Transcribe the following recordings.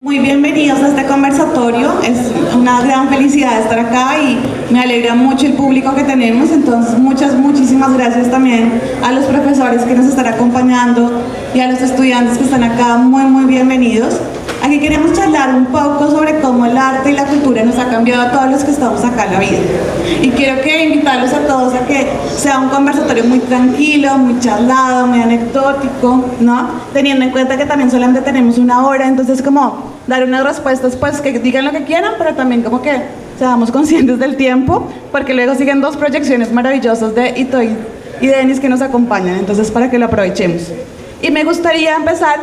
Muy bienvenidos a este conversatorio, es una gran felicidad estar acá y me alegra mucho el público que tenemos, entonces muchísimas gracias también a los profesores que nos están acompañando y a los estudiantes que están acá, muy bienvenidos. Aquí queremos charlar un poco sobre cómo el arte y la cultura nos ha cambiado a todos los que estamos acá en la vida. Y quiero invitarlos a todos a que sea un conversatorio muy tranquilo, muy charlado, muy anecdótico, ¿no? Teniendo en cuenta que también solamente tenemos una hora, entonces como dar unas respuestas pues que digan lo que quieran, pero también como que seamos conscientes del tiempo, porque luego siguen dos proyecciones maravillosas de Itoy y Denis que nos acompañan, entonces para que lo aprovechemos. Y me gustaría empezar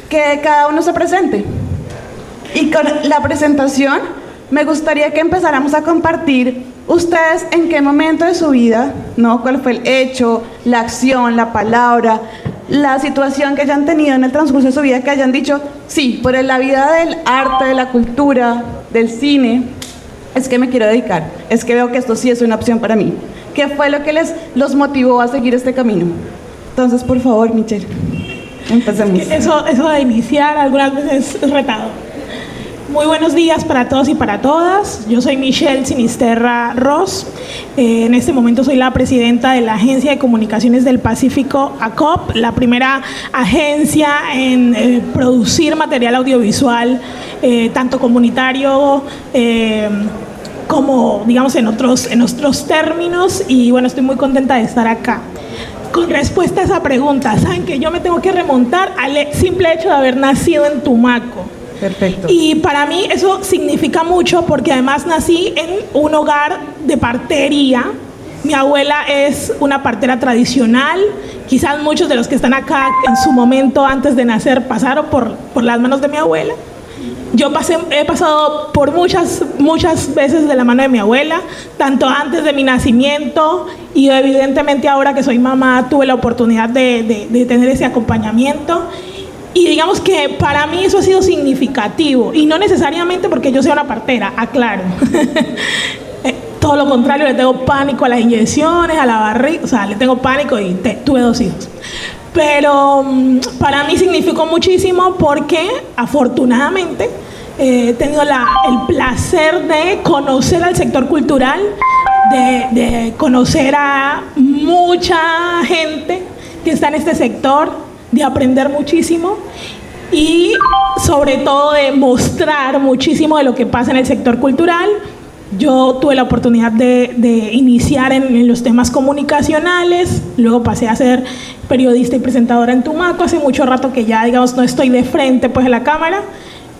que cada uno se presente. Y con la presentación me gustaría que empezáramos a compartir ustedes en qué momento de su vida, ¿no? Cuál fue el hecho, la acción, la palabra, la situación que hayan tenido en el transcurso de su vida, que hayan dicho, sí, por la vida del arte, de la cultura, del cine, es que me quiero dedicar, es que veo que esto sí es una opción para mí. ¿Qué fue lo que los motivó a seguir este camino? Entonces, por favor, Michelle, empecemos. Eso de iniciar algunas veces es retado. Muy buenos días para todos y para todas. Yo soy Michelle Sinisterra Ross. En este momento soy la presidenta de la Agencia de Comunicaciones del Pacífico, ACOP, la primera agencia en producir material audiovisual, tanto comunitario como, digamos, en otros términos. Y bueno, estoy muy contenta de estar acá. Con respuesta a esa pregunta, saben que yo me tengo que remontar al simple hecho de haber nacido en Tumaco. Perfecto. Y para mí eso significa mucho porque además nací en un hogar de partería. Mi abuela es una partera tradicional. Quizás muchos de los que están acá en su momento antes de nacer pasaron por las manos de mi abuela. Yo he pasado por muchas veces de la mano de mi abuela, tanto antes de mi nacimiento y evidentemente ahora que soy mamá tuve la oportunidad de tener ese acompañamiento. Y digamos que para mí eso ha sido significativo, y no necesariamente porque yo sea una partera, aclaro. Todo lo contrario, le tengo pánico a las inyecciones, a la barriga, o sea, le tengo pánico y tuve 2 hijos. Pero para mí significó muchísimo porque afortunadamente he tenido el placer de conocer al sector cultural, de conocer a mucha gente que está en este sector, de aprender muchísimo y sobre todo de mostrar muchísimo de lo que pasa en el sector cultural. Yo tuve la oportunidad de iniciar en los temas comunicacionales, luego pasé a ser periodista y presentadora en Tumaco. Hace mucho rato que ya, digamos, no estoy de frente pues a la cámara,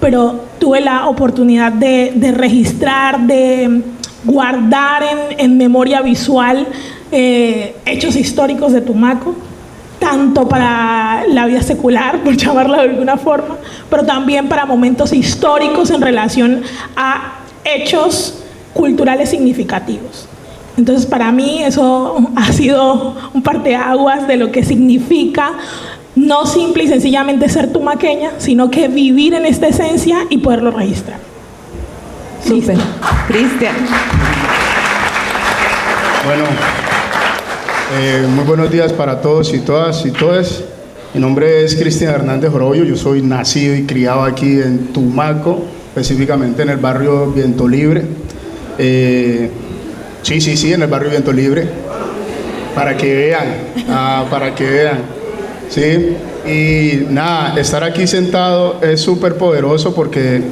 pero tuve la oportunidad de registrar, de guardar en memoria visual hechos históricos de Tumaco, tanto para la vida secular, por llamarla de alguna forma, pero también para momentos históricos en relación a hechos culturales significativos. Entonces, para mí eso ha sido un parteaguas de lo que significa no simple y sencillamente ser tumaqueña, sino que vivir en esta esencia y poderlo registrar. Súper. Cristian. Bueno, muy buenos días para todos y todas y todes. Mi nombre es Cristian Hernández Jorobio. Yo soy nacido y criado aquí en Tumaco, específicamente en el barrio Viento Libre. Sí, en el barrio Viento Libre. Para que vean. Sí. Y nada, estar aquí sentado es súper poderoso porque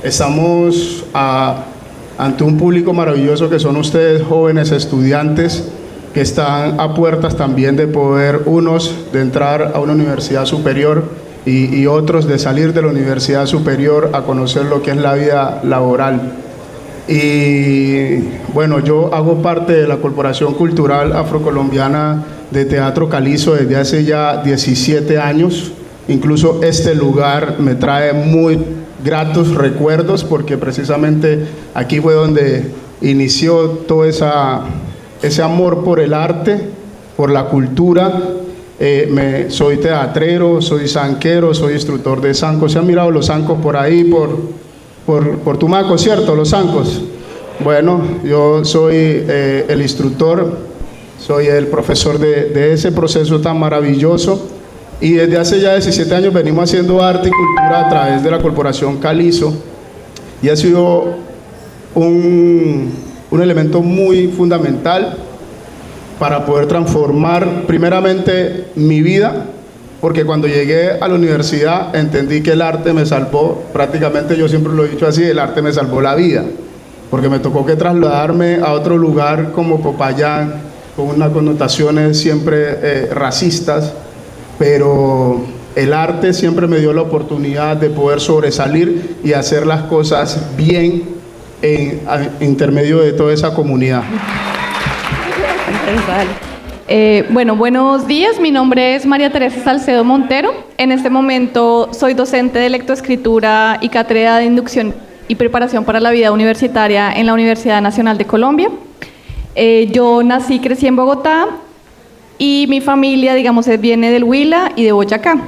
estamos ante un público maravilloso que son ustedes, jóvenes estudiantes, que están a puertas también de poder, unos de entrar a una universidad superior y otros de salir de la universidad superior a conocer lo que es la vida laboral. Y bueno, yo hago parte de la Corporación Cultural Afrocolombiana de Teatro Calizo desde hace ya 17 años. Incluso este lugar me trae muy gratos recuerdos porque precisamente aquí fue donde inició todo ese amor por el arte, por la cultura. Soy teatrero, soy zanquero, soy instructor de zancos. ¿Se han mirado los zancos por ahí, por Tumaco, cierto? Los zancos. Bueno, yo soy el instructor, soy el profesor de ese proceso tan maravilloso. Y desde hace ya 17 años venimos haciendo arte y cultura a través de la corporación Calizo, y ha sido un elemento muy fundamental para poder transformar primeramente mi vida, porque cuando llegué a la universidad entendí que el arte me salvó, prácticamente yo siempre lo he dicho así, el arte me salvó la vida, porque me tocó que trasladarme a otro lugar como Popayán, con unas connotaciones siempre racistas, pero el arte siempre me dio la oportunidad de poder sobresalir y hacer las cosas bien en intermedio de toda esa comunidad. Bueno, buenos días. Mi nombre es María Teresa Salcedo Montero. En este momento soy docente de lectoescritura y cátedra de inducción y preparación para la vida universitaria en la Universidad Nacional de Colombia. Yo nací y crecí en Bogotá y mi familia, digamos, viene del Huila y de Boyacá.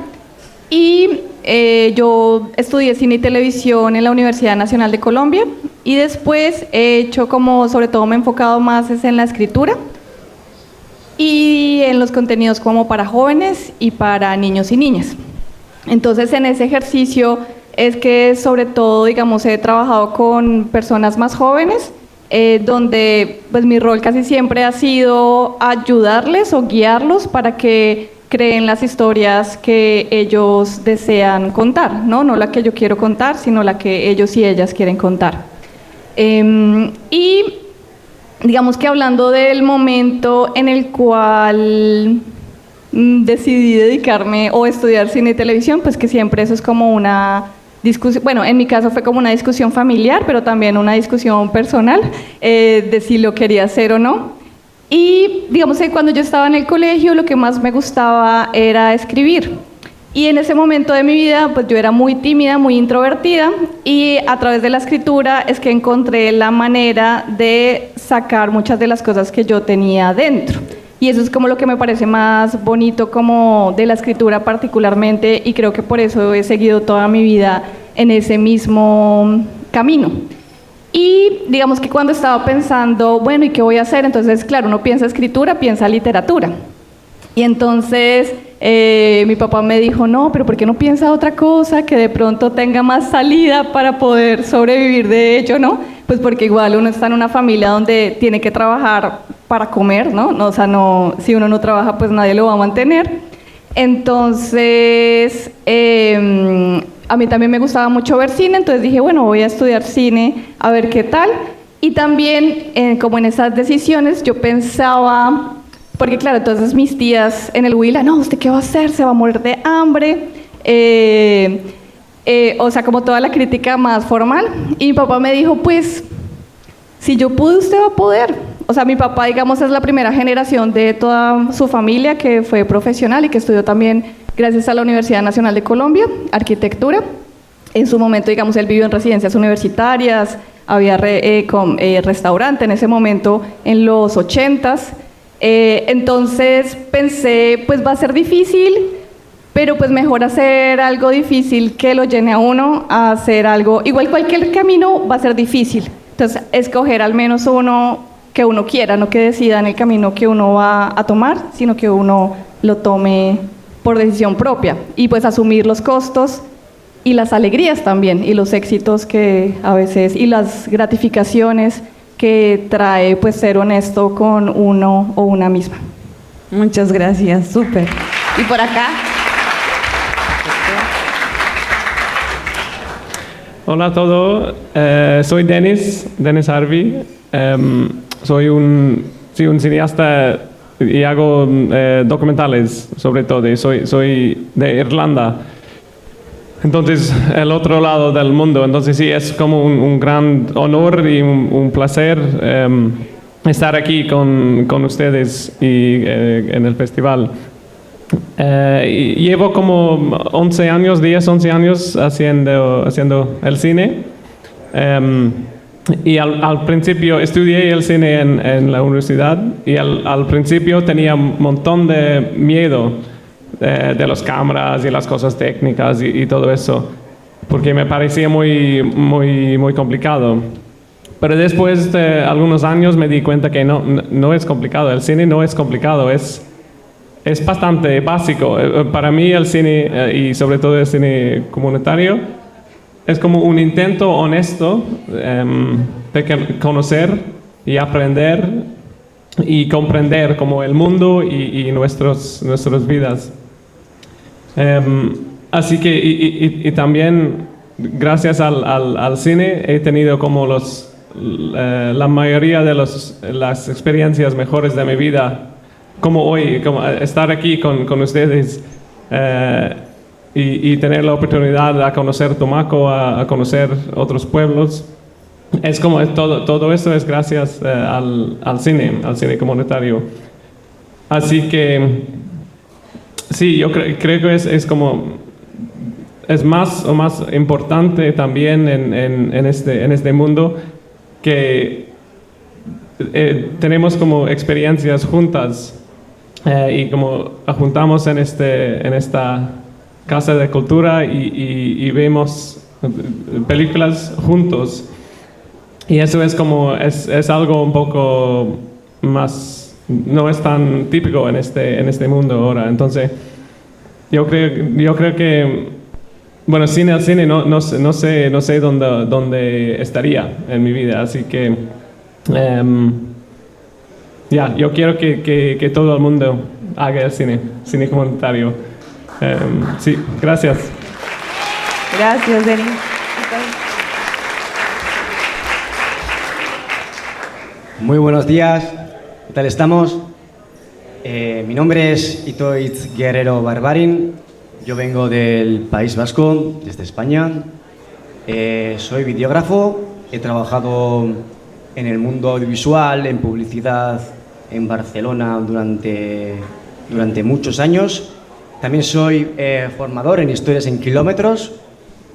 Y yo estudié cine y televisión en la Universidad Nacional de Colombia y después he hecho sobre todo me he enfocado más en la escritura y en los contenidos como para jóvenes y para niños y niñas. Entonces, en ese ejercicio es que sobre todo, digamos, he trabajado con personas más jóvenes, donde pues mi rol casi siempre ha sido ayudarles o guiarlos para que creen las historias que ellos desean contar, ¿no? No la que yo quiero contar, sino la que ellos y ellas quieren contar. Y digamos que hablando del momento en el cual decidí dedicarme o estudiar cine y televisión, pues que siempre eso es como una discusión, bueno, en mi caso fue como una discusión familiar, pero también una discusión personal de si lo quería hacer o no. Y digamos que cuando yo estaba en el colegio lo que más me gustaba era escribir. Y en ese momento de mi vida pues yo era muy tímida, muy introvertida, y a través de la escritura es que encontré la manera de sacar muchas de las cosas que yo tenía dentro. Y eso es como lo que me parece más bonito como de la escritura particularmente, y creo que por eso he seguido toda mi vida en ese mismo camino. Y digamos que cuando estaba pensando, bueno, ¿y qué voy a hacer? Entonces, claro, uno piensa escritura, piensa literatura. Y entonces mi papá me dijo, no, pero ¿por qué no piensa otra cosa que de pronto tenga más salida para poder sobrevivir de ello, no? Pues porque igual uno está en una familia donde tiene que trabajar para comer, ¿no? O sea, no, si uno no trabaja, pues nadie lo va a mantener. Entonces, a mí también me gustaba mucho ver cine, entonces dije, bueno, voy a estudiar cine, a ver qué tal. Y también, como en esas decisiones, yo pensaba, porque claro, entonces mis tías en el Huila, no, ¿usted qué va a hacer? Se va a morir de hambre. O sea, como toda la crítica más formal. Y mi papá me dijo, pues, si yo pude, usted va a poder. O sea, mi papá, digamos, es la primera generación de toda su familia que fue profesional y que estudió también, gracias a la Universidad Nacional de Colombia, arquitectura. En su momento, digamos, él vivió en residencias universitarias, había restaurante en ese momento, en los 80s. Entonces pensé, pues va a ser difícil, pero pues mejor hacer algo difícil que lo llene a uno a hacer algo, igual cualquier camino va a ser difícil, entonces escoger al menos uno que uno quiera, no que decida en el camino que uno va a tomar, sino que uno lo tome por decisión propia y pues asumir los costos y las alegrías también y los éxitos que a veces y las gratificaciones que trae pues ser honesto con uno o una misma. Muchas gracias, súper. Y por acá. Hola a todos, soy Denis Harvey, soy un cineasta y hago documentales sobre todo, soy de Irlanda. Entonces, el otro lado del mundo. Entonces, sí, es como un gran honor y un placer estar aquí con ustedes y en el festival. Llevo como 11 años haciendo el cine. Y al principio estudié el cine en la universidad y al principio tenía un montón de miedo de las cámaras y las cosas técnicas y todo eso, porque me parecía muy complicado. Pero después de algunos años me di cuenta que no es complicado, el cine no es complicado, es es bastante básico. Para mí el cine, y sobre todo el cine comunitario, es como un intento honesto de conocer y aprender y comprender como el mundo y nuestras vidas. Así que, y también gracias al cine he tenido como la mayoría de las experiencias mejores de mi vida, como hoy, como estar aquí con ustedes y tener la oportunidad de conocer Tumaco, a conocer otros pueblos. Es como todo eso es gracias al cine comunitario. Así que sí, yo creo que es como es más importante también en este mundo que tenemos como experiencias juntas y como juntamos en esta casa de cultura y vemos películas juntos. Y eso es como, es algo un poco más, no es tan típico en este mundo ahora. Entonces, yo creo que, bueno, sin el cine no sé dónde estaría en mi vida. Así que, yo quiero que todo el mundo haga el cine comunitario. Sí, gracias. Gracias, Denis. Muy buenos días, ¿qué tal estamos? Mi nombre es Itoitz Guerrero Barbarin, yo vengo del País Vasco, desde España. Soy videógrafo, he trabajado en el mundo audiovisual, en publicidad en Barcelona durante muchos años. También soy formador en Historias en Kilómetros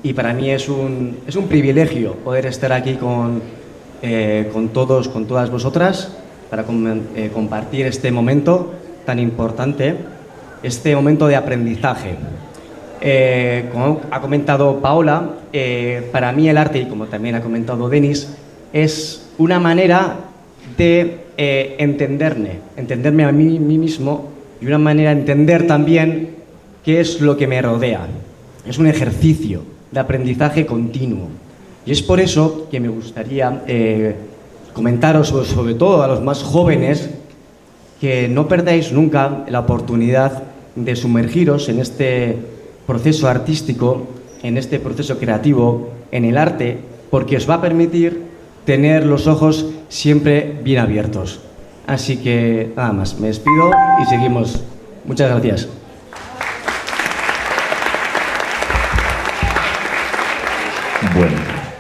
y para mí es un privilegio poder estar aquí con todos, con todas vosotras, para compartir este momento tan importante, este momento de aprendizaje. Como ha comentado Paola, para mí el arte, y como también ha comentado Denis, es una manera de entenderme a mí mismo y una manera de entender también qué es lo que me rodea. Es un ejercicio de aprendizaje continuo. Y es por eso que me gustaría comentaros, sobre todo a los más jóvenes, que no perdáis nunca la oportunidad de sumergiros en este proceso artístico, en este proceso creativo, en el arte, porque os va a permitir tener los ojos siempre bien abiertos. Así que nada más, me despido y seguimos. Muchas gracias.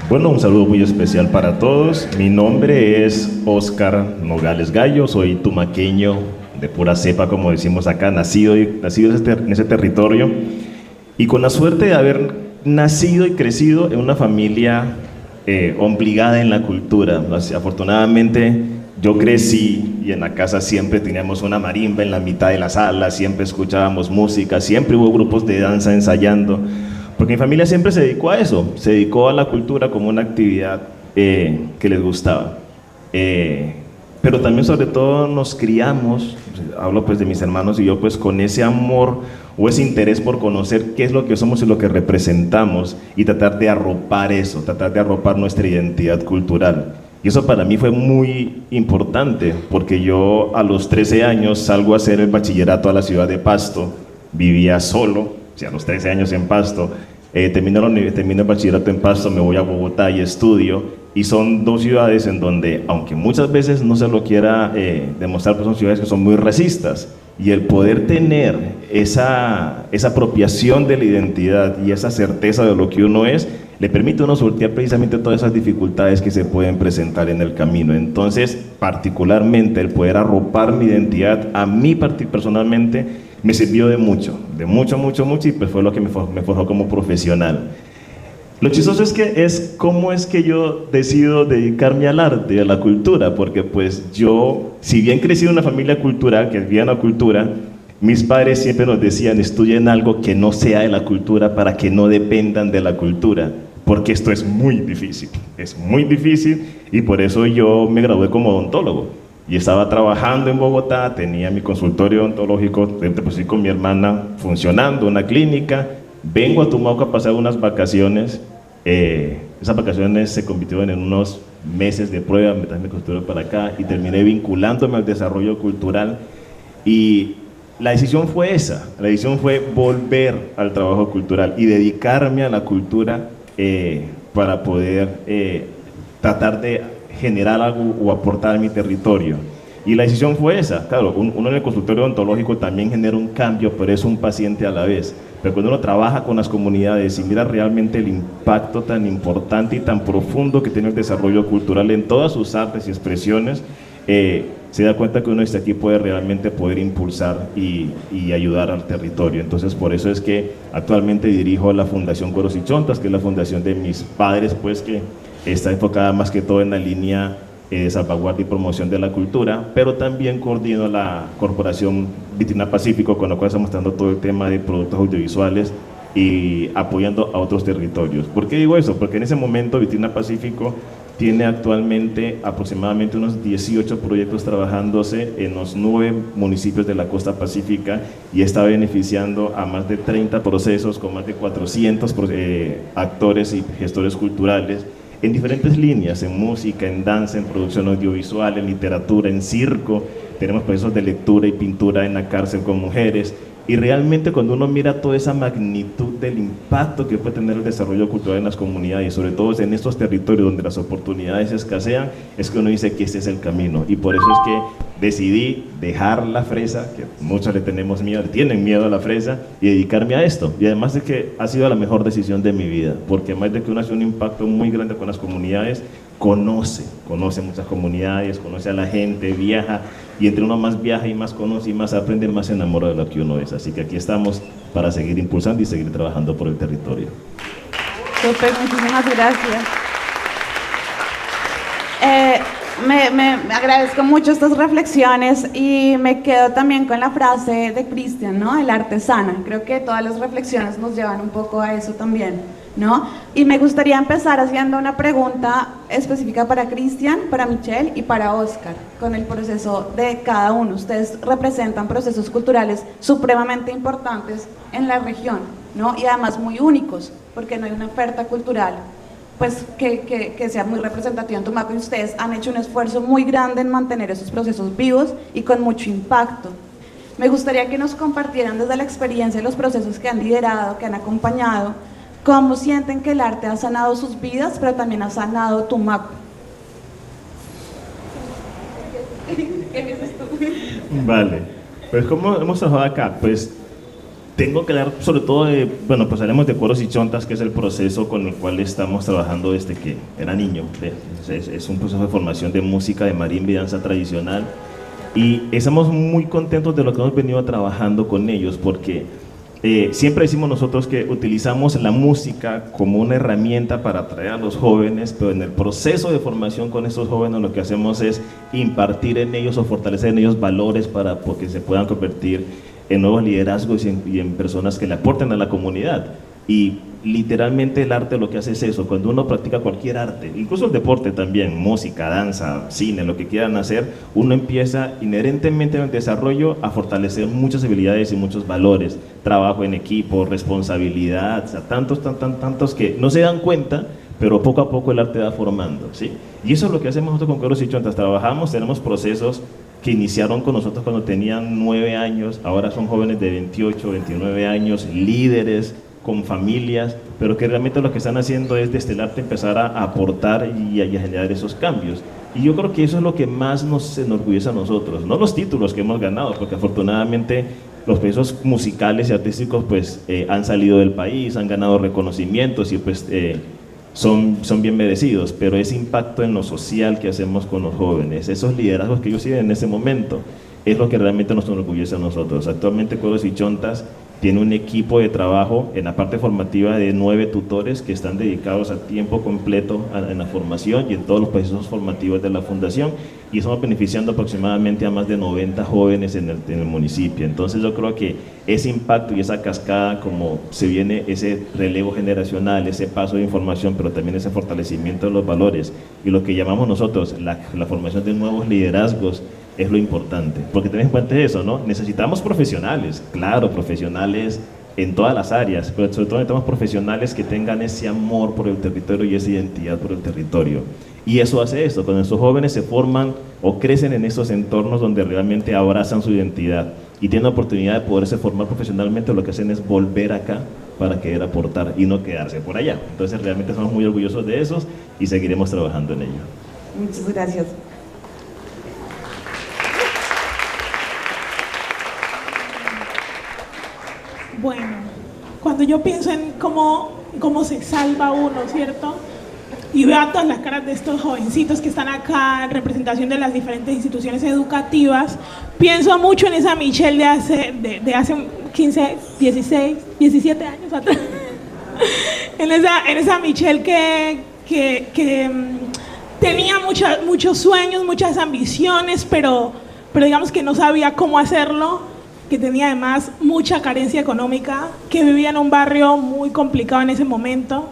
Bueno, un saludo muy especial para todos. Mi nombre es Óscar Nogales Gallo, soy tumaqueño de pura cepa, como decimos acá, nacido en ese territorio y con la suerte de haber nacido y crecido en una familia obligada en la cultura. Afortunadamente yo crecí y en la casa siempre teníamos una marimba en la mitad de la sala, siempre escuchábamos música, siempre hubo grupos de danza ensayando. Porque mi familia siempre se dedicó a eso, se dedicó a la cultura como una actividad que les gustaba. Pero también sobre todo nos criamos, hablo pues de mis hermanos y yo, pues con ese amor o ese interés por conocer qué es lo que somos y lo que representamos y tratar de arropar eso, tratar de arropar nuestra identidad cultural. Y eso para mí fue muy importante porque yo a los 13 años salgo a hacer el bachillerato a la ciudad de Pasto, vivía solo. A los 13 años en Pasto, termino el bachillerato en Pasto, me voy a Bogotá y estudio, y son dos ciudades en donde, aunque muchas veces no se lo quiera demostrar, pues son ciudades que son muy racistas, y el poder tener esa apropiación de la identidad y esa certeza de lo que uno es, le permite a uno sortear precisamente todas esas dificultades que se pueden presentar en el camino. Entonces, particularmente, el poder arropar mi identidad, a mí personalmente, me sirvió de mucho, y pues fue lo que me forjó como profesional. Lo chistoso es cómo es que yo decido dedicarme al arte, a la cultura, porque pues yo, si bien crecí en una familia cultural, que vivía en la cultura, mis padres siempre nos decían, estudien algo que no sea de la cultura para que no dependan de la cultura, porque esto es muy difícil, y por eso yo me gradué como odontólogo. Y estaba trabajando en Bogotá, tenía mi consultorio odontológico, pues con mi hermana funcionando, una clínica. Vengo a Tumaco a pasar unas vacaciones. Esas vacaciones se convirtieron en unos meses de prueba, me traje mi consultorio para acá y terminé vinculándome al desarrollo cultural. Y la decisión fue esa, la decisión fue volver al trabajo cultural y dedicarme a la cultura para poder tratar de generar algo o aportar a mi territorio. Y la decisión fue esa. Claro, uno en el consultorio odontológico también genera un cambio, pero es un paciente a la vez. Pero cuando uno trabaja con las comunidades y mira realmente el impacto tan importante y tan profundo que tiene el desarrollo cultural en todas sus artes y expresiones, se da cuenta que uno desde aquí puede realmente poder impulsar y ayudar al territorio. Entonces, por eso es que actualmente dirijo la Fundación Coros y Chontas, que es la fundación de mis padres, pues que está enfocada más que todo en la línea de salvaguardia y promoción de la cultura, pero también coordino la Corporación Vitrina Pacífico, con la cual estamos dando todo el tema de productos audiovisuales y apoyando a otros territorios. ¿Por qué digo eso? Porque en ese momento Vitrina Pacífico tiene actualmente aproximadamente unos 18 proyectos trabajándose en los 9 municipios de la costa pacífica y está beneficiando a más de 30 procesos con más de 400 actores y gestores culturales en diferentes líneas, en música, en danza, en producción audiovisual, en literatura, en circo. Tenemos procesos de lectura y pintura en la cárcel con mujeres. Y realmente cuando uno mira toda esa magnitud del impacto que puede tener el desarrollo cultural en las comunidades, sobre todo en estos territorios donde las oportunidades escasean, es que uno dice que este es el camino. Y por eso es que decidí dejar la fresa, que muchos le tenemos miedo, tienen miedo a la fresa, y dedicarme a esto. Y además de que ha sido la mejor decisión de mi vida, porque además de que uno hace un impacto muy grande con las comunidades, conoce muchas comunidades, conoce a la gente, viaja, y entre uno más viaja y más conoce y más aprende, más se enamora de lo que uno es. Así que aquí estamos para seguir impulsando y seguir trabajando por el territorio. Súper, muchísimas gracias. Me agradezco mucho estas reflexiones y me quedo también con la frase de Cristian, ¿no? El arte sana. Creo que todas las reflexiones nos llevan un poco a eso también, ¿no? Y me gustaría empezar haciendo una pregunta específica para Cristian, para Michelle y para Oscar, con el proceso de cada uno. Ustedes representan procesos culturales supremamente importantes en la región, ¿no? Y además muy únicos, porque no hay una oferta cultural pues que sea muy representativa en Tumaco, y ustedes han hecho un esfuerzo muy grande en mantener esos procesos vivos y con mucho impacto. Me gustaría que nos compartieran desde la experiencia de los procesos que han liderado, que han acompañado, cómo sienten que el arte ha sanado sus vidas, pero también ha sanado Tumaco. ¿Qué piensas tú? Vale, pues como hemos trabajado acá, pues tengo que hablar sobre todo de, bueno, pues haremos de Coros y Chontas, que es el proceso con el cual estamos trabajando desde que era niño. Es un proceso de formación de música, de marimba y danza tradicional, y estamos muy contentos de lo que hemos venido trabajando con ellos, porque siempre decimos nosotros que utilizamos la música como una herramienta para atraer a los jóvenes, pero en el proceso de formación con estos jóvenes lo que hacemos es impartir en ellos o fortalecer en ellos valores para que se puedan convertir en nuevos liderazgos y en personas que le aporten a la comunidad. Y literalmente el arte lo que hace es eso. Cuando uno practica cualquier arte, incluso el deporte también, música, danza, cine, lo que quieran hacer, uno empieza inherentemente en el desarrollo a fortalecer muchas habilidades y muchos valores, trabajo en equipo, responsabilidad, o sea, tantos que no se dan cuenta, pero poco a poco el arte va formando, ¿sí? Y eso es lo que hacemos nosotros con Coros y Chontas. Trabajamos, tenemos procesos que iniciaron con nosotros cuando tenían 9 años, ahora son jóvenes de 28, 29 años, líderes, con familias, pero que realmente lo que están haciendo es desde el arte empezar a aportar y a generar esos cambios. Y yo creo que eso es lo que más nos enorgullece a nosotros, no los títulos que hemos ganado, porque afortunadamente los procesos musicales y artísticos pues han salido del país, han ganado reconocimientos y pues son bien merecidos, pero ese impacto en lo social que hacemos con los jóvenes, esos liderazgos que ellos siguen en ese momento, es lo que realmente nos enorgullece a nosotros. Actualmente Coros y Chontas tiene un equipo de trabajo en la parte formativa de 9 tutores que están dedicados a tiempo completo en la formación y en todos los procesos formativos de la fundación, y estamos beneficiando aproximadamente a más de 90 jóvenes en el municipio. Entonces yo creo que ese impacto y esa cascada, como se viene ese relevo generacional, ese paso de información, pero también ese fortalecimiento de los valores y lo que llamamos nosotros la formación de nuevos liderazgos, es lo importante, porque ten en cuenta eso, ¿no? Necesitamos profesionales, claro, profesionales en todas las áreas, pero sobre todo necesitamos profesionales que tengan ese amor por el territorio y esa identidad por el territorio. Y eso hace esto, cuando nuestros jóvenes se forman o crecen en esos entornos donde realmente abrazan su identidad y tienen la oportunidad de poderse formar profesionalmente, lo que hacen es volver acá para querer aportar y no quedarse por allá. Entonces realmente estamos muy orgullosos de esos y seguiremos trabajando en ello. Muchas gracias. Bueno, cuando yo pienso en cómo se salva uno, ¿cierto? Y veo a todas las caras de estos jovencitos que están acá en representación de las diferentes instituciones educativas, pienso mucho en esa Michelle de hace 15, 16, 17 años atrás. en esa Michelle que tenía muchos sueños, muchas ambiciones, pero digamos que no sabía cómo hacerlo, que tenía además mucha carencia económica, que vivía en un barrio muy complicado en ese momento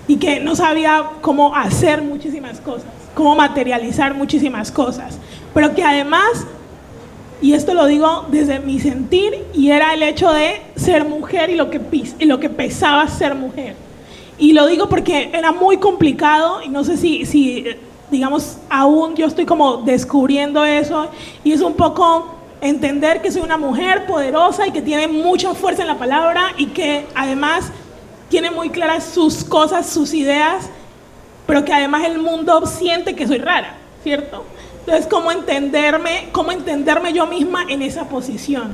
y que no sabía cómo hacer muchísimas cosas, cómo materializar muchísimas cosas, pero que además, y esto lo digo desde mi sentir, y era el hecho de ser mujer y lo que pesaba ser mujer. Y lo digo porque era muy complicado y no sé si digamos, aún yo estoy como descubriendo eso, y es un poco entender que soy una mujer poderosa y que tiene mucha fuerza en la palabra y que además tiene muy claras sus cosas, sus ideas, pero que además el mundo siente que soy rara, ¿cierto? Entonces, ¿cómo entenderme yo misma en esa posición?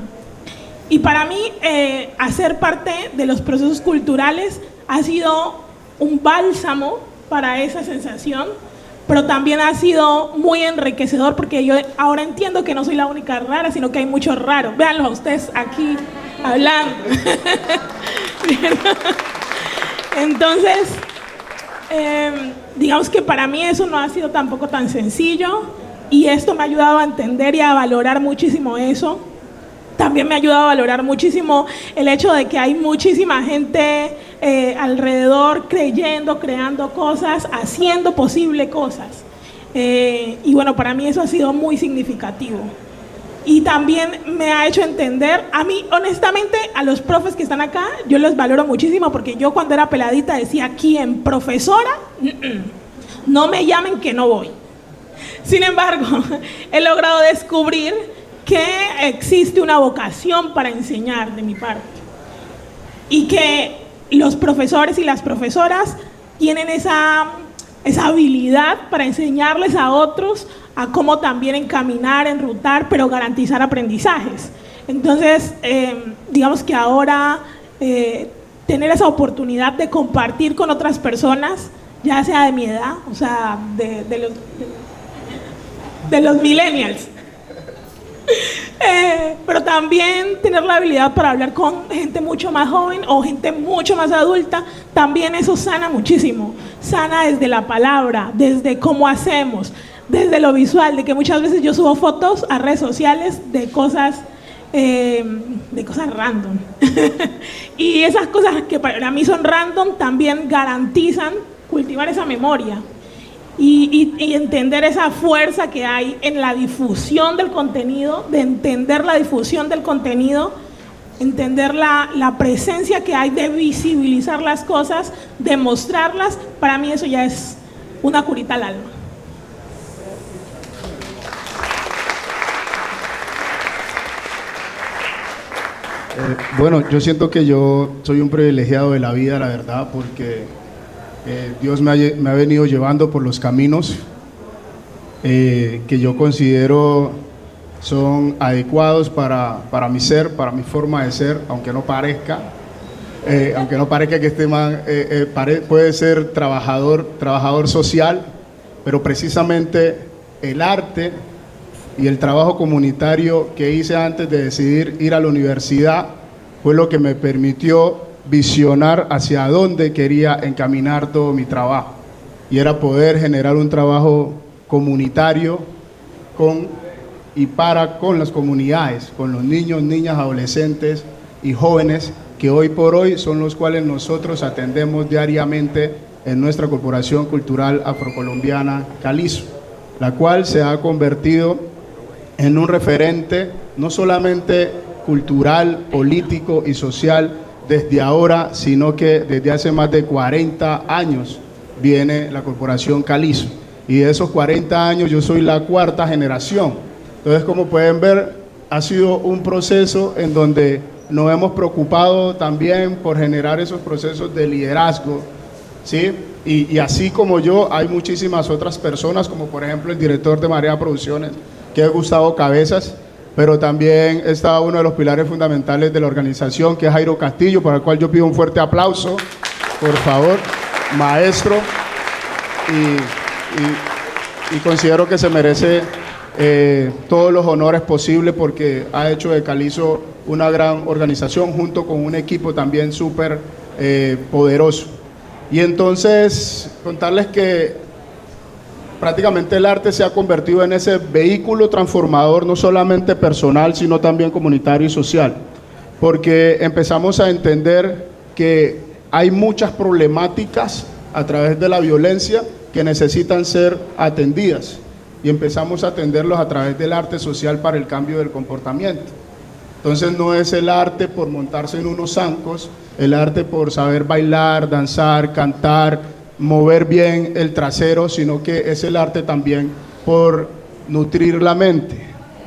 Y para mí, hacer parte de los procesos culturales ha sido un bálsamo para esa sensación, pero también ha sido muy enriquecedor porque yo ahora entiendo que no soy la única rara, sino que hay muchos raros. Véanlos a ustedes aquí hablando. Entonces, digamos que para mí eso no ha sido tampoco tan sencillo, y esto me ha ayudado a entender y a valorar muchísimo eso. También me ha ayudado a valorar muchísimo el hecho de que hay muchísima gente alrededor creyendo, creando cosas, haciendo posible cosas. Y bueno, para mí eso ha sido muy significativo. Y también me ha hecho entender, a mí honestamente, a los profes que están acá, yo los valoro muchísimo, porque yo cuando era peladita decía, ¿quién? ¿Profesora? No me llamen que no voy. Sin embargo, he logrado descubrir que existe una vocación para enseñar de mi parte y que los profesores y las profesoras tienen esa habilidad para enseñarles a otros a cómo también encaminar, enrutar, pero garantizar aprendizajes. Entonces, digamos que ahora tener esa oportunidad de compartir con otras personas, ya sea de mi edad, o sea, de los millennials, pero también tener la habilidad para hablar con gente mucho más joven o gente mucho más adulta, también eso sana muchísimo. Sana desde la palabra, desde cómo hacemos, desde lo visual, de que muchas veces yo subo fotos a redes sociales de cosas random. Y esas cosas que para mí son random también garantizan cultivar esa memoria. Y entender esa fuerza que hay en la difusión del contenido, de entender la difusión del contenido, entender la presencia que hay de visibilizar las cosas, de mostrarlas, para mí eso ya es una curita al alma. Bueno, yo siento que yo soy un privilegiado de la vida, la verdad, porque Dios me ha venido llevando por los caminos que yo considero son adecuados para mi ser, para mi forma de ser, aunque no parezca que este man puede ser trabajador social, pero precisamente el arte y el trabajo comunitario que hice antes de decidir ir a la universidad fue lo que me permitió visionar hacia dónde quería encaminar todo mi trabajo. Y era poder generar un trabajo comunitario con las comunidades, con los niños, niñas, adolescentes y jóvenes que hoy por hoy son los cuales nosotros atendemos diariamente en nuestra Corporación Cultural Afrocolombiana Calizo, la cual se ha convertido en un referente no solamente cultural, político y social desde ahora, sino que desde hace más de 40 años viene la Corporación Calizo. Y de esos 40 años yo soy la cuarta generación. Entonces, como pueden ver, ha sido un proceso en donde nos hemos preocupado también por generar esos procesos de liderazgo, ¿sí? Y así como yo, hay muchísimas otras personas, como por ejemplo el director de Marea Producciones, que es Gustavo Cabezas, pero también está uno de los pilares fundamentales de la organización, que es Jairo Castillo, para el cual yo pido un fuerte aplauso, por favor, maestro, y considero que se merece todos los honores posibles porque ha hecho de Calizo una gran organización junto con un equipo también súper poderoso. Y entonces contarles que prácticamente el arte se ha convertido en ese vehículo transformador, no solamente personal, sino también comunitario y social, porque empezamos a entender que hay muchas problemáticas a través de la violencia que necesitan ser atendidas, y empezamos a atenderlos a través del arte social para el cambio del comportamiento. Entonces no es el arte por montarse en unos zancos, el arte por saber bailar, danzar, cantar, mover bien el trasero, sino que es el arte también por nutrir la mente,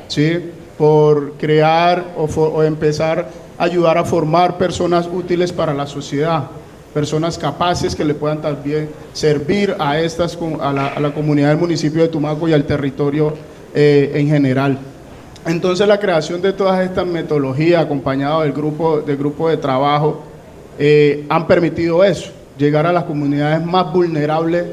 ¿sí? Por crear o empezar a ayudar a formar personas útiles para la sociedad, personas capaces que le puedan también servir a la comunidad del municipio de Tumaco y al territorio en general. Entonces la creación de todas estas metodologías acompañado del grupo de trabajo han permitido eso, llegar a las comunidades más vulnerables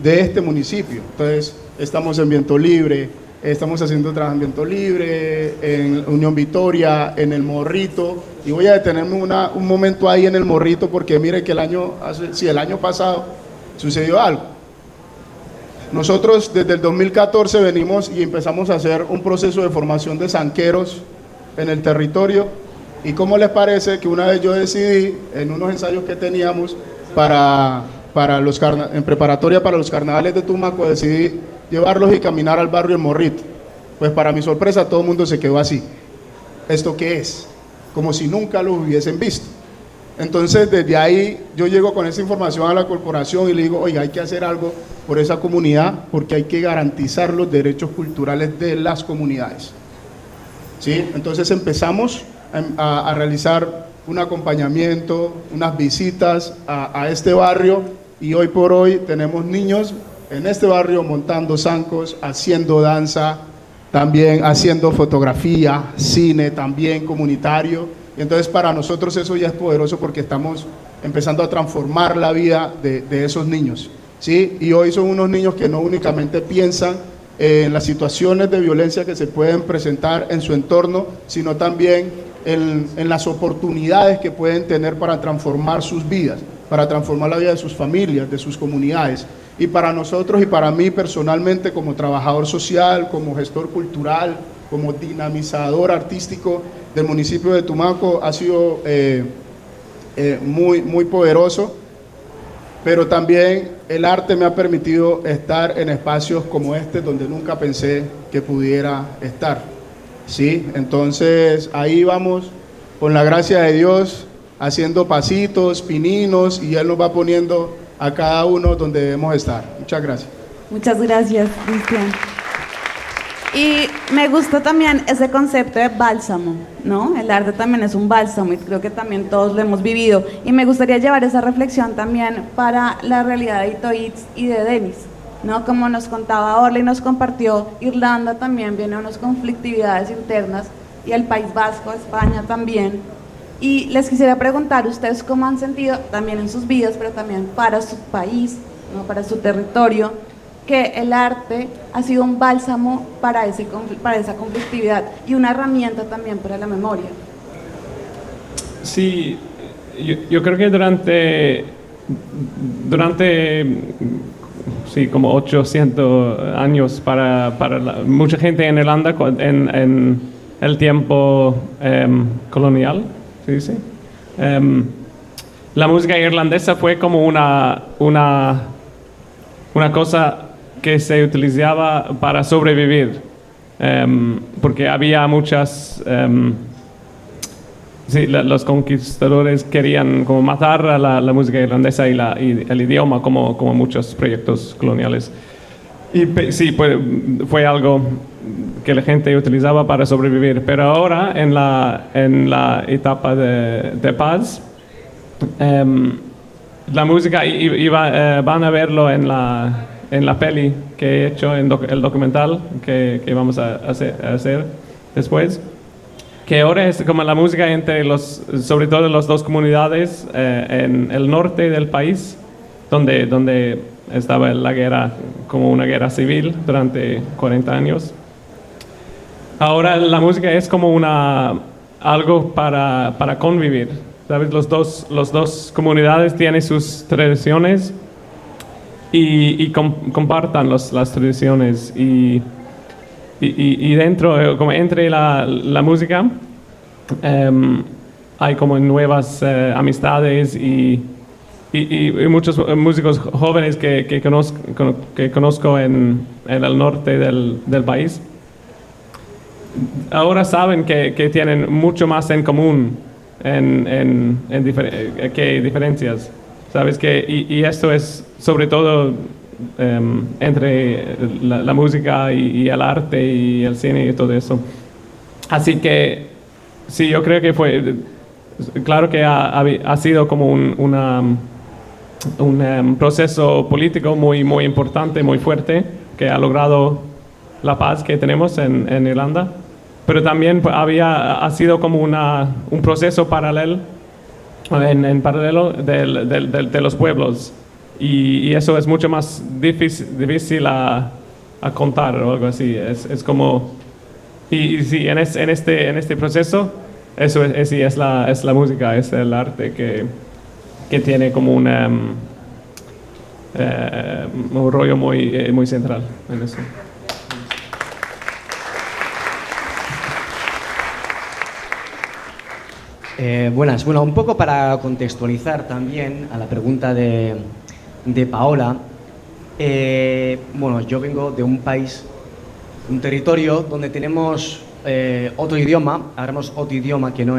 de este municipio. Entonces estamos en Viento Libre, estamos haciendo trabajo en Viento Libre, en Unión Victoria, en El Morrito, y voy a detenerme un momento ahí en El Morrito porque mire que el año pasado sucedió algo. Nosotros desde el 2014 venimos y empezamos a hacer un proceso de formación de zanqueros en el territorio, y ¿cómo les parece que una vez yo decidí, en unos ensayos que teníamos en preparatoria para los carnavales de Tumaco, decidí llevarlos y caminar al barrio El Morrito? Pues para mi sorpresa todo el mundo se quedó así. ¿Esto qué es? Como si nunca lo hubiesen visto. Entonces desde ahí yo llego con esa información a la corporación y le digo, oiga, hay que hacer algo por esa comunidad porque hay que garantizar los derechos culturales de las comunidades, ¿sí? Entonces empezamos a realizar un acompañamiento, unas visitas a este barrio, y hoy por hoy tenemos niños en este barrio montando zancos, haciendo danza, también haciendo fotografía, cine también comunitario. Y entonces para nosotros eso ya es poderoso porque estamos empezando a transformar la vida de esos niños, ¿sí? Y hoy son unos niños que no únicamente piensan en las situaciones de violencia que se pueden presentar en su entorno, sino también en las oportunidades que pueden tener para transformar sus vidas, para transformar la vida de sus familias, de sus comunidades. Y para nosotros y para mí personalmente, como trabajador social, como gestor cultural, como dinamizador artístico del municipio de Tumaco, ha sido muy poderoso, pero también el arte me ha permitido estar en espacios como este donde nunca pensé que pudiera estar, ¿sí? Entonces ahí vamos, con la gracia de Dios, haciendo pasitos, pininos, y Él nos va poniendo a cada uno donde debemos estar. Muchas gracias. Muchas gracias, Cristian. Y me gusta también ese concepto de bálsamo, ¿no? El arte también es un bálsamo y creo que también todos lo hemos vivido. Y me gustaría llevar esa reflexión también para la realidad de Itoitz y de Denis, ¿no? Como nos contaba Orly, nos compartió, Irlanda también viene a unas conflictividades internas, y el País Vasco, España también. Y les quisiera preguntar, ¿ustedes cómo han sentido también en sus vidas, pero también para su país, ¿no? Para su territorio, que el arte ha sido un bálsamo para esa conflictividad y una herramienta también para la memoria? Sí, yo creo que durante sí, como 800 años para mucha gente en Irlanda en el tiempo colonial, ¿se dice? La música irlandesa fue como una cosa que se utilizaba para sobrevivir, porque había muchas... sí, los conquistadores querían como matar a la música irlandesa y el idioma como muchos proyectos coloniales. Y sí, fue algo que la gente utilizaba para sobrevivir. Pero ahora, en la etapa de paz, la música, van a verlo en la peli que he hecho, en el documental que vamos a hacer después, que ahora es como la música entre sobre todo las dos comunidades en el norte del país, donde estaba la guerra, como una guerra civil durante 40 años. Ahora la música es como algo para convivir, ¿sabes? Los dos comunidades tienen sus tradiciones y compartan las tradiciones y dentro, como entre la música, hay como nuevas amistades y muchos músicos jóvenes que conozco en el norte del país. Ahora saben que tienen mucho más en común que diferencias, ¿sabes? Y esto es sobre todo entre la música y el arte y el cine y todo eso. Así que sí, yo creo que claro que ha sido como un proceso político muy importante, muy fuerte, que ha logrado la paz que tenemos en Irlanda, pero también ha sido como un proceso paralelo en paralelo de los pueblos. Y eso es mucho más difícil a contar o algo así. Es como... Y sí, en este proceso, eso es la música, es el arte que tiene como un rollo muy central en eso. Buenas. Bueno, un poco para contextualizar también a la pregunta de Paola. Bueno, yo vengo de un país, un territorio donde tenemos otro idioma, hablamos otro idioma que no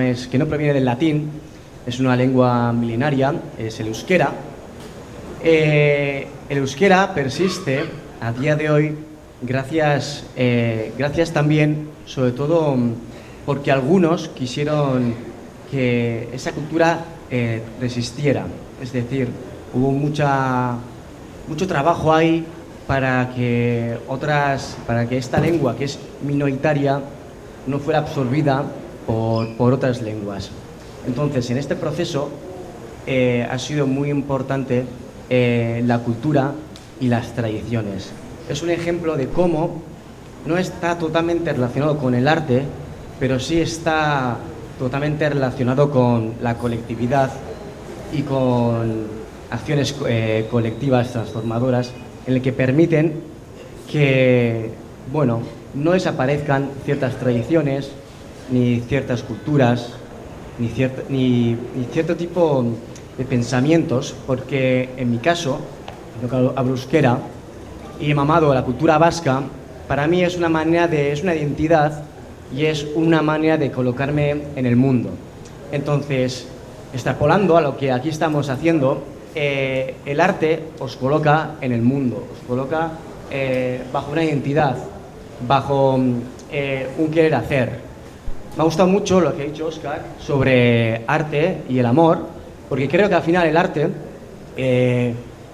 proviene del latín, es una lengua milenaria, es el euskera. El euskera persiste a día de hoy gracias también, sobre todo, porque algunos quisieron que esa cultura resistiera, es decir, hubo mucho trabajo ahí para que esta lengua, que es minoritaria, no fuera absorbida por otras lenguas. Entonces, en este proceso ha sido muy importante la cultura y las tradiciones. Es un ejemplo de cómo no está totalmente relacionado con el arte, pero sí está totalmente relacionado con la colectividad y con acciones colectivas transformadoras en el que permiten que, bueno, no desaparezcan ciertas tradiciones, ni ciertas culturas, ni cierto tipo de pensamientos, porque en mi caso, yo hablo euskera y he mamado la cultura vasca, para mí es una identidad y es una manera de colocarme en el mundo. Entonces, extrapolando a lo que aquí estamos haciendo, el arte os coloca en el mundo, os coloca bajo una identidad, bajo un querer hacer. Me ha gustado mucho lo que ha dicho Óscar sobre arte y el amor, porque creo que al final el arte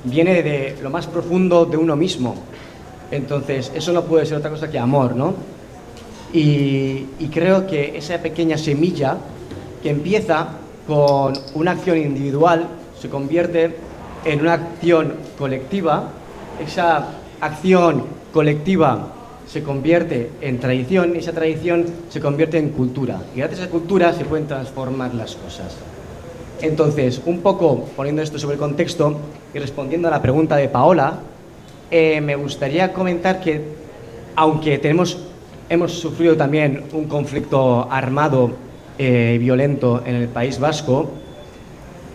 viene de lo más profundo de uno mismo. Entonces, eso no puede ser otra cosa que amor, ¿no? Y creo que esa pequeña semilla que empieza con una acción individual se convierte en una acción colectiva. Esa acción colectiva se convierte en tradición y esa tradición se convierte en cultura. Y gracias a esa cultura se pueden transformar las cosas. Entonces, un poco poniendo esto sobre el contexto y respondiendo a la pregunta de Paola, me gustaría comentar que, aunque hemos sufrido también un conflicto armado violento en el País Vasco,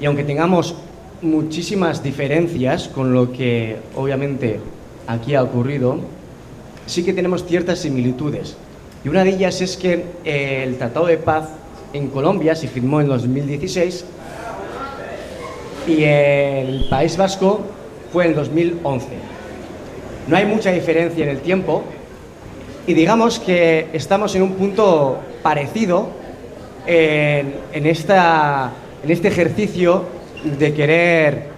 y aunque tengamos muchísimas diferencias con lo que obviamente aquí ha ocurrido, sí que tenemos ciertas similitudes. Y una de ellas es que el Tratado de Paz en Colombia se firmó en 2016 y el País Vasco fue en 2011. No hay mucha diferencia en el tiempo y digamos que estamos en un punto parecido en este ejercicio de querer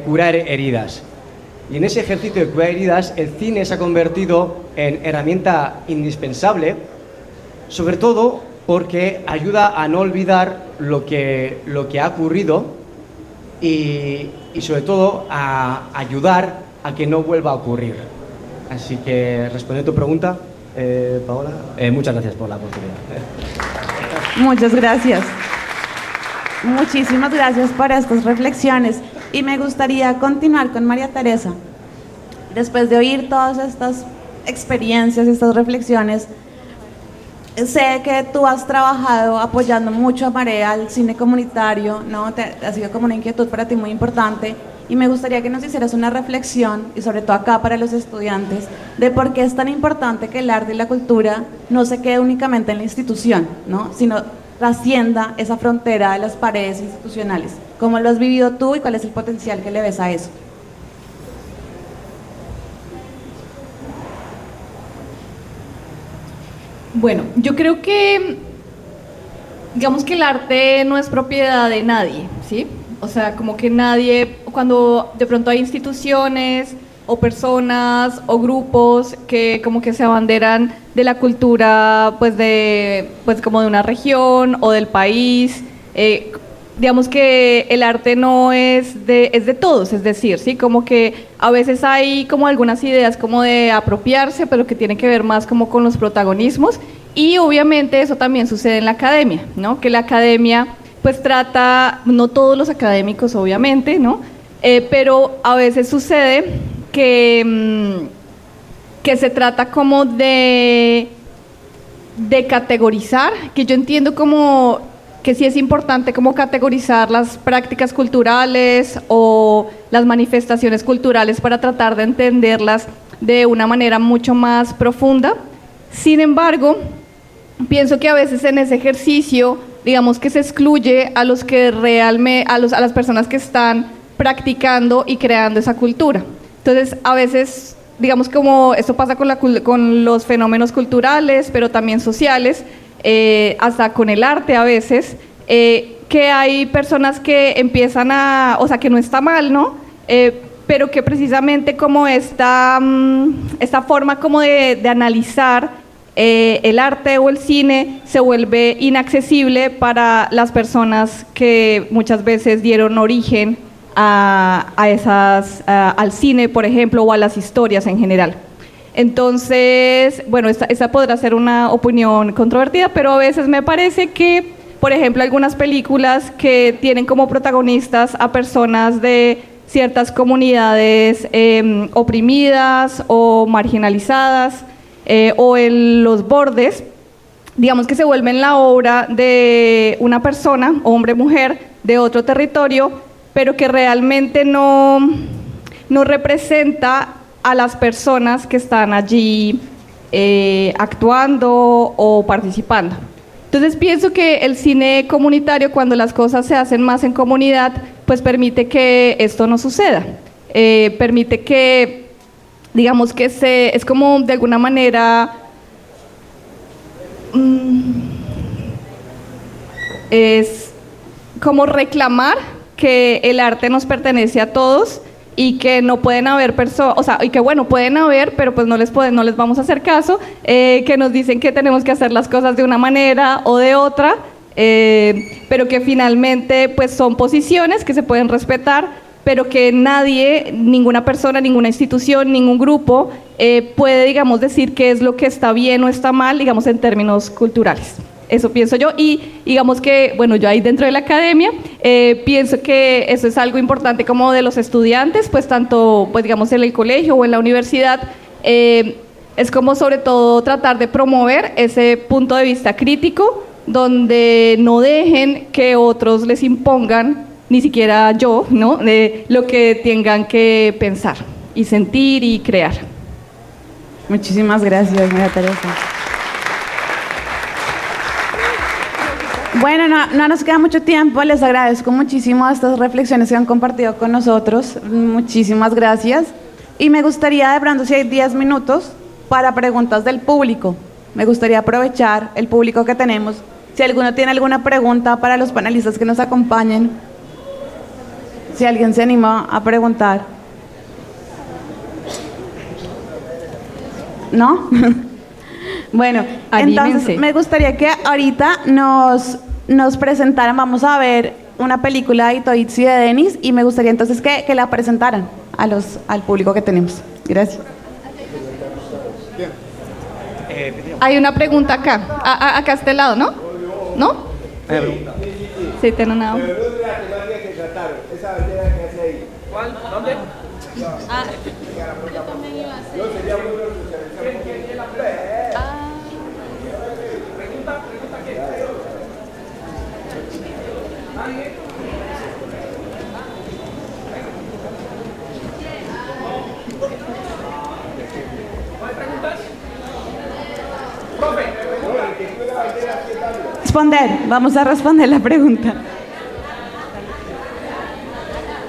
curar heridas. Y en ese ejercicio de curar heridas, el cine se ha convertido en herramienta indispensable, sobre todo porque ayuda a no olvidar lo que ha ocurrido y sobre todo a ayudar a que no vuelva a ocurrir. Así que, respondiendo a tu pregunta, Paola, muchas gracias por la oportunidad. Muchas gracias. Muchísimas gracias por estas reflexiones. Y me gustaría continuar con María Teresa. Después de oír todas estas experiencias, estas reflexiones, sé que tú has trabajado apoyando mucho a Marea, al cine comunitario, ¿no? Ha sido como una inquietud para ti muy importante. Y me gustaría que nos hicieras una reflexión, y sobre todo acá para los estudiantes, de por qué es tan importante que el arte y la cultura no se quede únicamente en la institución, ¿no? Sino trascienda esa frontera de las paredes institucionales. ¿Cómo lo has vivido tú y cuál es el potencial que le ves a eso? Bueno, yo creo que, digamos que el arte no es propiedad de nadie, ¿sí? O sea, como que nadie, cuando de pronto hay instituciones o personas o grupos que como que se abanderan de la cultura, pues como de una región o del país, digamos que el arte no es de todos, es decir, sí, como que a veces hay como algunas ideas como de apropiarse, pero que tiene que ver más como con los protagonismos, y obviamente eso también sucede en la academia, ¿no? Que la academia pues trata, no todos los académicos obviamente, ¿no? Pero a veces sucede que se trata como de categorizar, que yo entiendo como que sí es importante como categorizar las prácticas culturales o las manifestaciones culturales para tratar de entenderlas de una manera mucho más profunda. Sin embargo, pienso que a veces en ese ejercicio, digamos que se excluye a los que realmente, a las personas que están practicando y creando esa cultura. Entonces, a veces, digamos como esto pasa con los fenómenos culturales, pero también sociales, hasta con el arte a veces, que hay personas que empiezan o sea, que no está mal, ¿no? Pero que precisamente como esta forma como de analizar el arte o el cine se vuelve inaccesible para las personas que muchas veces dieron origen al cine, por ejemplo, o a las historias en general. Entonces, bueno, esta podrá ser una opinión controvertida, pero a veces me parece que, por ejemplo, algunas películas que tienen como protagonistas a personas de ciertas comunidades oprimidas o marginalizadas, o en los bordes, digamos que se vuelven la obra de una persona, hombre, mujer, de otro territorio, pero que realmente no representa a las personas que están allí actuando o participando. Entonces pienso que el cine comunitario, cuando las cosas se hacen más en comunidad, pues permite que esto no suceda, permite que, digamos que es como de alguna manera, es como reclamar que el arte nos pertenece a todos y que no pueden haber personas, o sea, y que bueno, pueden haber, pero pues no les vamos a hacer caso, que nos dicen que tenemos que hacer las cosas de una manera o de otra, pero que finalmente pues son posiciones que se pueden respetar, pero que nadie, ninguna persona, ninguna institución, ningún grupo puede, digamos, decir qué es lo que está bien o está mal, digamos, en términos culturales. Eso pienso yo, y digamos que, bueno, yo ahí dentro de la academia pienso que eso es algo importante como de los estudiantes, pues tanto, pues digamos, en el colegio o en la universidad, es como sobre todo tratar de promover ese punto de vista crítico, donde no dejen que otros les impongan, ni siquiera yo, ¿no?, de lo que tengan que pensar y sentir y crear. Muchísimas gracias, María Teresa. Bueno, no nos queda mucho tiempo, les agradezco muchísimo estas reflexiones que han compartido con nosotros, muchísimas gracias. Y me gustaría de pronto, si hay 10 minutos, para preguntas del público. Me gustaría aprovechar el público que tenemos. Si alguno tiene alguna pregunta para los panelistas que nos acompañen, si alguien se anima a preguntar. ¿No? Bueno, Anímense. entonces me gustaría que ahorita nos presentaran. Vamos a ver una película de Itoitz y de Denis, y me gustaría entonces que la presentaran al público que tenemos. Gracias. Hay una pregunta acá, acá a este lado, ¿no? ¿No? Sí, tiene una. ¿Cuál? ¿Dónde? Vamos a responder la pregunta.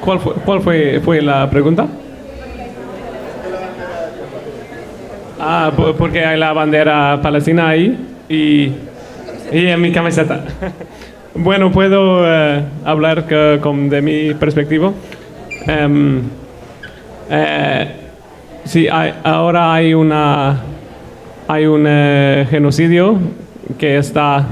¿Cuál fue la pregunta? Porque hay la bandera palestina ahí y en mi camiseta. Bueno, puedo hablar de mi perspectiva. Sí, ahora hay un genocidio que está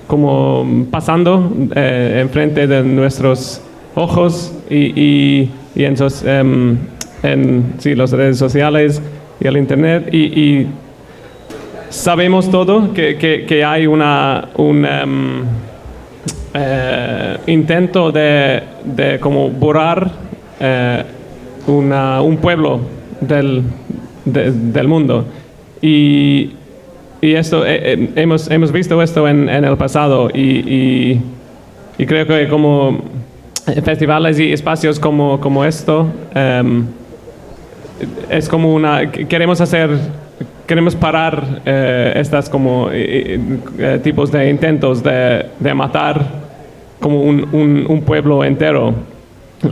como pasando enfrente de nuestros ojos y entonces en las redes sociales y el internet y sabemos todo que hay un intento de como borrar un pueblo del mundo y esto hemos visto esto en el pasado y creo que como festivales y espacios como esto es como queremos parar estas como tipos de intentos de matar como un pueblo entero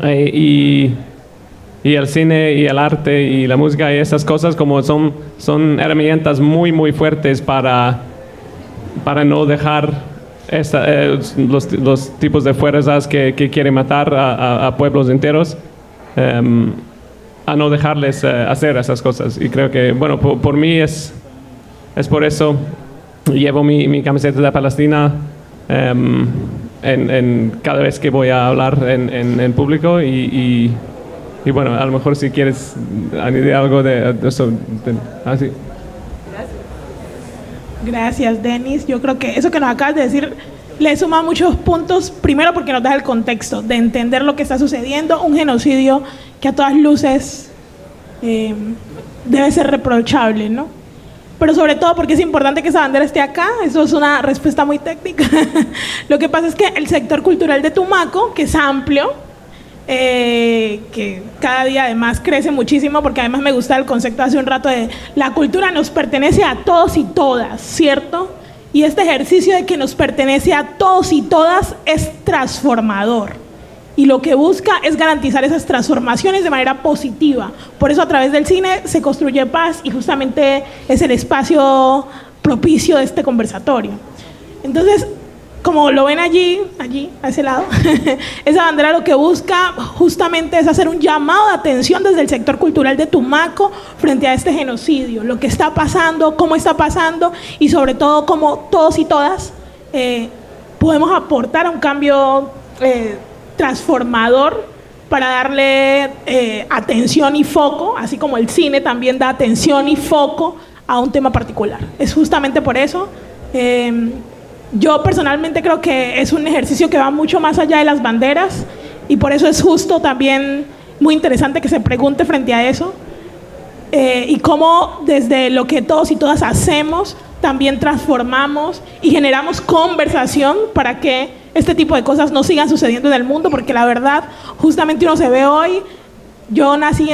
y el cine y el arte y la música y esas cosas como son herramientas muy muy fuertes para no dejar los tipos de fuerzas que quieren matar a pueblos enteros a no dejarles hacer esas cosas. Y creo que, bueno, por mí es por eso llevo mi camiseta de Palestina cada vez que voy a hablar en público y bueno, a lo mejor si quieres añadir algo de eso. Así. Gracias, Denis. Yo creo que eso que nos acabas de decir le suma muchos puntos. Primero porque nos da el contexto de entender lo que está sucediendo, un genocidio que a todas luces debe ser reprochable, ¿no? Pero sobre todo porque es importante que esa bandera esté acá. Eso es una respuesta muy técnica. Lo que pasa es que el sector cultural de Tumaco, que es amplio, que cada día además crece muchísimo, porque además me gusta el concepto hace un rato de la cultura nos pertenece a todos y todas, ¿cierto? Y este ejercicio de que nos pertenece a todos y todas es transformador y lo que busca es garantizar esas transformaciones de manera positiva. Por eso a través del cine se construye paz y justamente es el espacio propicio de este conversatorio. Entonces, como lo ven allí, a ese lado, esa bandera lo que busca justamente es hacer un llamado de atención desde el sector cultural de Tumaco frente a este genocidio, lo que está pasando, cómo está pasando y sobre todo cómo todos y todas podemos aportar a un cambio transformador para darle atención y foco, así como el cine también da atención y foco a un tema particular. Es justamente por eso. Yo personalmente creo que es un ejercicio que va mucho más allá de las banderas y por eso es justo también muy interesante que se pregunte frente a eso y cómo desde lo que todos y todas hacemos también transformamos y generamos conversación para que este tipo de cosas no sigan sucediendo en el mundo, porque la verdad, justamente uno se ve hoy, yo nací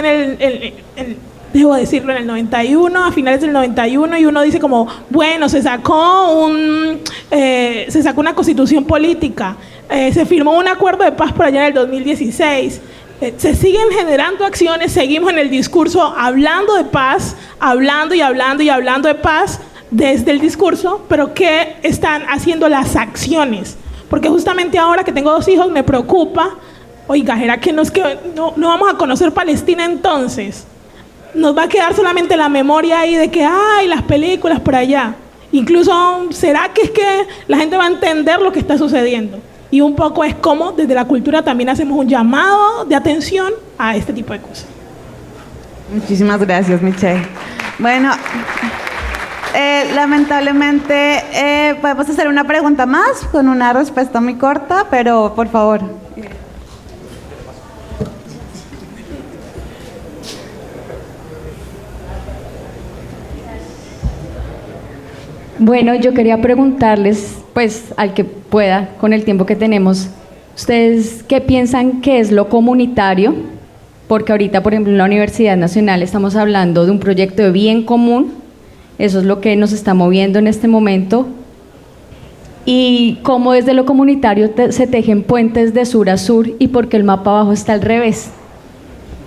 debo decirlo, en el 91, a finales del 91, y uno dice como, bueno, se sacó una constitución política, se firmó un acuerdo de paz por allá en el 2016, se siguen generando acciones, seguimos en el discurso hablando de paz, hablando de paz desde el discurso, pero ¿qué están haciendo las acciones? Porque justamente ahora que tengo 2 hijos me preocupa, oiga, ¿será que no vamos a conocer Palestina entonces? Nos va a quedar solamente la memoria ahí de que hay las películas por allá. Incluso, ¿será que es que la gente va a entender lo que está sucediendo? Y un poco es como desde la cultura también hacemos un llamado de atención a este tipo de cosas. Muchísimas gracias, Michelle. Bueno, lamentablemente podemos hacer una pregunta más con una respuesta muy corta, pero por favor. Bueno, yo quería preguntarles, pues al que pueda, con el tiempo que tenemos, ¿ustedes qué piensan que es lo comunitario? Porque ahorita, por ejemplo, en la Universidad Nacional estamos hablando de un proyecto de bien común, eso es lo que nos está moviendo en este momento, y cómo desde lo comunitario se tejen puentes de sur a sur y por qué el mapa abajo está al revés.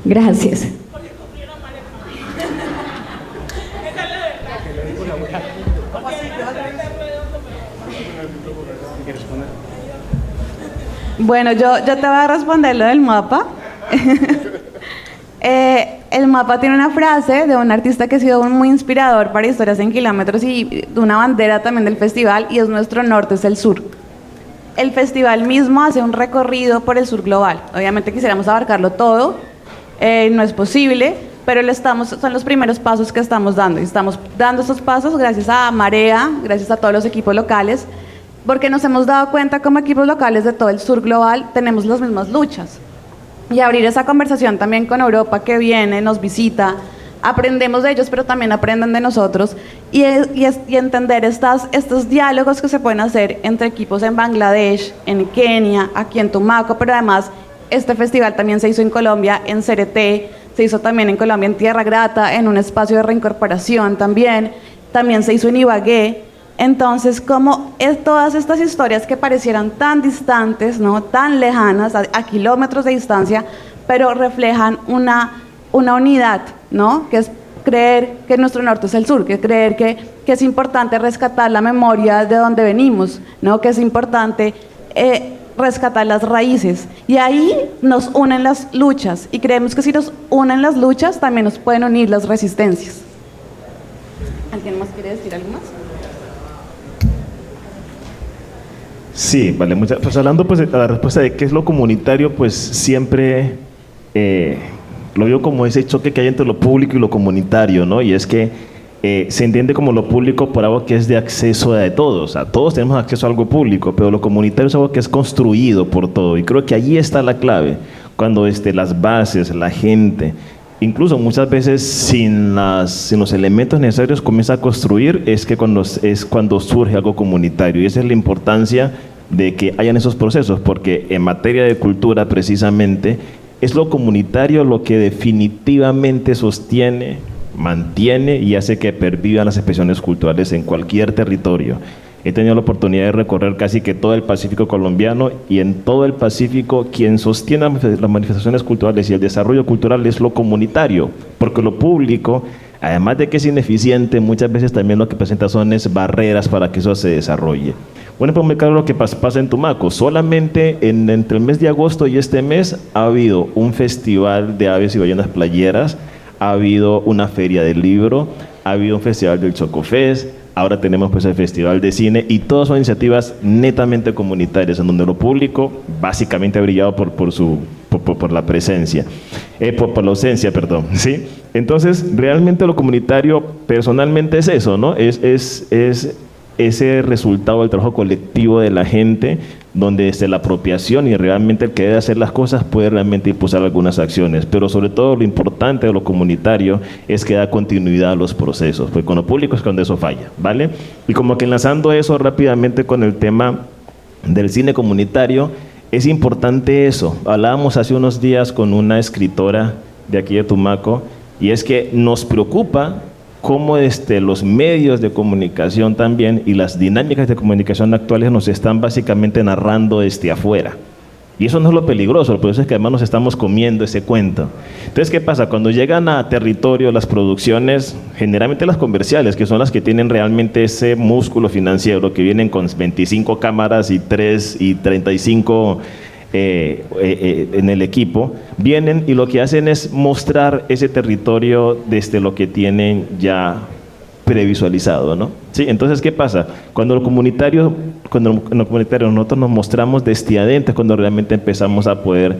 Gracias. Bueno, yo te voy a responder lo del mapa. El mapa tiene una frase de un artista que ha sido muy inspirador para Historias en Kilómetros y una bandera también del festival, y es nuestro norte es el sur. El festival mismo hace un recorrido por el sur global. Obviamente quisiéramos abarcarlo todo, no es posible, pero son los primeros pasos que estamos dando. Y estamos dando esos pasos gracias a Marea, gracias a todos los equipos locales, porque nos hemos dado cuenta como equipos locales de todo el sur global tenemos las mismas luchas. Y abrir esa conversación también con Europa que viene, nos visita, aprendemos de ellos, pero también aprenden de nosotros, y entender estos diálogos que se pueden hacer entre equipos en Bangladesh, en Kenia, aquí en Tumaco, pero además este festival también se hizo en Colombia, en Cereté, se hizo también en Colombia, en Tierra Grata, en un espacio de reincorporación también se hizo en Ibagué. Entonces, como todas estas historias que parecieran tan distantes, ¿no?, tan lejanas, a kilómetros de distancia, pero reflejan una unidad, ¿no?, que es creer que nuestro norte es el sur, que creer que es importante rescatar la memoria de donde venimos, ¿no?, que es importante rescatar las raíces. Y ahí nos unen las luchas, y creemos que si nos unen las luchas, también nos pueden unir las resistencias. ¿Alguien más quiere decir algo más? Sí, vale, pues hablando pues de la respuesta de qué es lo comunitario, pues siempre lo veo como ese choque que hay entre lo público y lo comunitario, ¿no? Y es que se entiende como lo público por algo que es de acceso de todos, o sea, todos tenemos acceso a algo público, pero lo comunitario es algo que es construido por todo, y creo que allí está la clave, cuando las bases, la gente, incluso muchas veces sin los elementos necesarios comienza a construir, es cuando surge algo comunitario, y esa es la importancia de que hayan esos procesos, porque en materia de cultura precisamente es lo comunitario lo que definitivamente sostiene, mantiene y hace que pervivan las expresiones culturales en cualquier territorio. He tenido la oportunidad de recorrer casi que todo el Pacífico colombiano, y en todo el Pacífico quien sostiene las manifestaciones culturales y el desarrollo cultural es lo comunitario, porque lo público, además de que es ineficiente, muchas veces también lo que presenta son barreras para que eso se desarrolle. Bueno, pues muy claro lo que pasa en Tumaco. Solamente entre el mes de agosto y este mes ha habido un festival de aves y ballenas playeras, ha habido una feria del libro, ha habido un festival del Chocofest, ahora tenemos pues el Festival de Cine, y todas son iniciativas netamente comunitarias, en donde lo público básicamente ha brillado por la presencia, por la ausencia, perdón, ¿sí? Entonces, realmente lo comunitario personalmente es eso, ¿no? Es ese resultado del trabajo colectivo de la gente, donde desde la apropiación y realmente el que debe hacer las cosas puede realmente impulsar algunas acciones, pero sobre todo lo importante de lo comunitario es que da continuidad a los procesos, porque con lo público es cuando eso falla, ¿vale? Y como que enlazando eso rápidamente con el tema del cine comunitario, es importante eso. Hablábamos hace unos días con una escritora de aquí de Tumaco, y es que nos preocupa cómo los medios de comunicación también y las dinámicas de comunicación actuales nos están básicamente narrando desde afuera. Y eso no es lo peligroso, por eso es que además nos estamos comiendo ese cuento. Entonces, ¿qué pasa? Cuando llegan a territorio las producciones, generalmente las comerciales, que son las que tienen realmente ese músculo financiero, que vienen con 25 cámaras y 35 en el equipo, vienen y lo que hacen es mostrar ese territorio desde lo que tienen ya previsualizado, ¿no? Sí, entonces, ¿qué pasa? Cuando en lo comunitario nosotros nos mostramos desde adentro, es cuando realmente empezamos a poder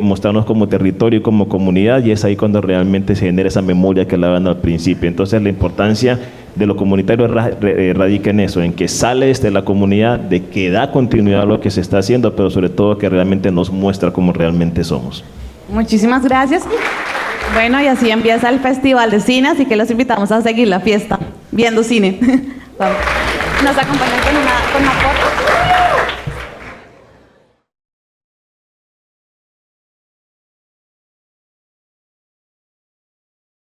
mostrarnos como territorio y como comunidad, y es ahí cuando realmente se genera esa memoria que hablaban al principio. Entonces, la importancia de lo comunitario radica en eso, en que sale desde la comunidad, de que da continuidad a lo que se está haciendo, pero sobre todo que realmente nos muestra cómo realmente somos. Muchísimas gracias. Bueno, y así empieza el Festival de Cine, así que los invitamos a seguir la fiesta viendo cine. Vamos. ¿Nos acompañan con una foto?